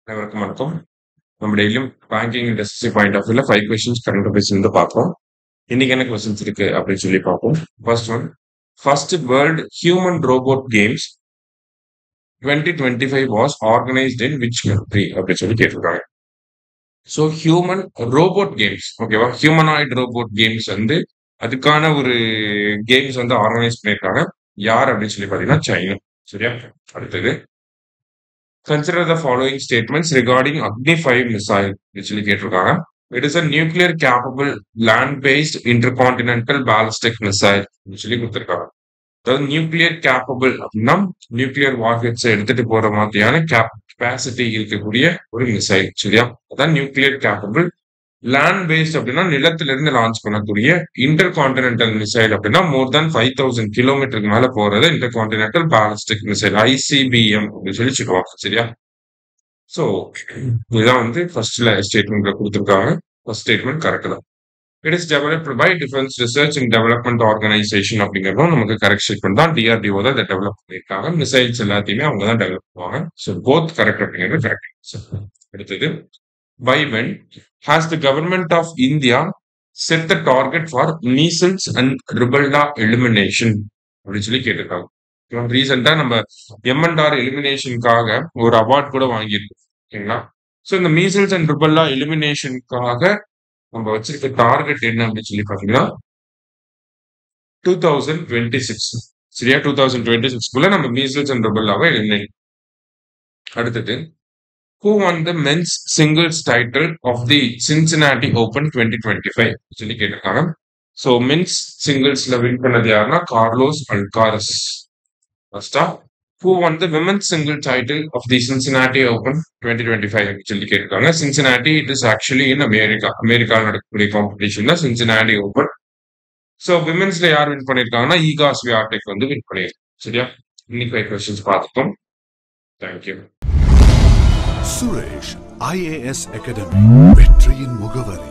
அனைவருக்கும் வணக்கம். நம்ம டெய்லியும் பேங்கிங் இண்டஸ்ட்ரி பாயிண்ட் ஆஃப் வியூல 5 கொஸ்டின்ஸ் கரண்ட் அஃபேர்ஸ் இருந்து பார்ப்போம். இன்னைக்கு என்ன கொஸ்டின்ஸ் இருக்கு அப்படின்னு சொல்லி பார்ப்போம். First one, first world human robot games 2025 was organised in which country அப்படின்னு சொல்லி கேட்டிருக்காங்க. ஸோ ஹியூமன் ரோபோட் கேம்ஸ், ஓகேவா, ஹியூமனாய்டு ரோபோட் கேம்ஸ் வந்து அதுக்கான ஒரு கேம்ஸ் வந்து ஆர்கனைஸ் பண்ணியிருக்காங்க. யார் அப்படின்னு சொல்லி பார்த்தீங்கன்னா சைனா. சரியா? அடுத்தது, consider the following statements regarding Agni 5 missile, which will get it is a nuclear capable land-based intercontinental ballistic missile, which will get the nuclear capable nuclear warheads எடுத்துட்டு போற மாதிரியான capacity இருக்கக்கூடிய ஒரு மிசைல். சரியா? அதான் நியூக்ளியர் கேப்பபிள். லேண்ட் பேஸ்ட் அப்படின்னா நிலத்துல இருந்து லான்ச் பண்ணக்கூடிய, இன்டர் கான்டினென்டல் மிசைல் அப்படின்னா மோர் தேன் 5000 கிலோமீட்டருக்கு மேல போறது inter continental ballistic missile, ICBM அப்படின்னு சொல்லி சொல்லுவாங்க. சரியா? ஸோ இதுதான் வந்து ஃபர்ஸ்ட்ல ஸ்டேட்மெண்ட்ல கொடுத்துருக்காங்க. ஃபர்ஸ்ட் ஸ்டேட்மெண்ட் கரெக்ட் தான். It is developed by defence research and development organisation அப்படிங்கிறதும் நமக்கு கரெக்ட் ஸ்டேட்மெண்ட் தான். டிஆர்டிஓ தான் இதை டெவலப் பண்ணியிருக்காங்க. மிசைல்ஸ் எல்லாத்தையுமே அவங்க தான் டெவலப் பண்ணுவாங்க. ஸோ போத் கரெக்ட் அப்படிங்கிறது கரெக்ட். அடுத்தது, by when has the government of India set the target for measles and rubella elimination அப்படின்னு சொல்லி கேட்டிருக்காங்க. ரீசெண்டா நம்ம எம்என்ஆர் எலிமினேஷனுக்காக ஒரு அவார்ட் கூட வாங்கியிருக்கோம். ஓகேங்களா? ஸோ இந்த மீசல்ஸ் அண்ட் ருபல்லா எலிமினேஷனுக்காக நம்ம வச்சிருக்க டார்கெட் என்ன அப்படின்னு சொல்லி பாத்தீங்கன்னா 2026. சரியா? 2026 நம்ம மீசல்ஸ் அண்ட் ருபல்லாவை எலிமினேட். அடுத்தது, who won the men's singles title of the Cincinnati Open 2025 சொல்லி கேட்டிருக்காங்க. ஸோ மென்ஸ் சிங்கிள்ஸ்ல வின் பண்ணது யாருன்னா கார்லோஸ் அல்காரஸ். ஃபர்ஸ்டா, who won the women's single title of the Cincinnati Open 2025 சொல்லி கேட்டிருக்காங்க. Cincinnati it is actually in அமெரிக்காவில் நடக்கக்கூடிய காம்படிஷன் தான் சின்சினாட்டி ஓபன். ஸோ விமென்ஸ்ல யார் வின் பண்ணியிருக்காங்கன்னா ஈகா ஸ்வியாடெக் வந்து வின் பண்ணியிருக்காங்க. சரியா? இன்னைக்கு 5 கொஸ்டின்ஸ் பார்த்துட்டோம். தேங்க்யூ. சுரேஷ் IAS அகாடமி, வெற்றியின் முகவரி.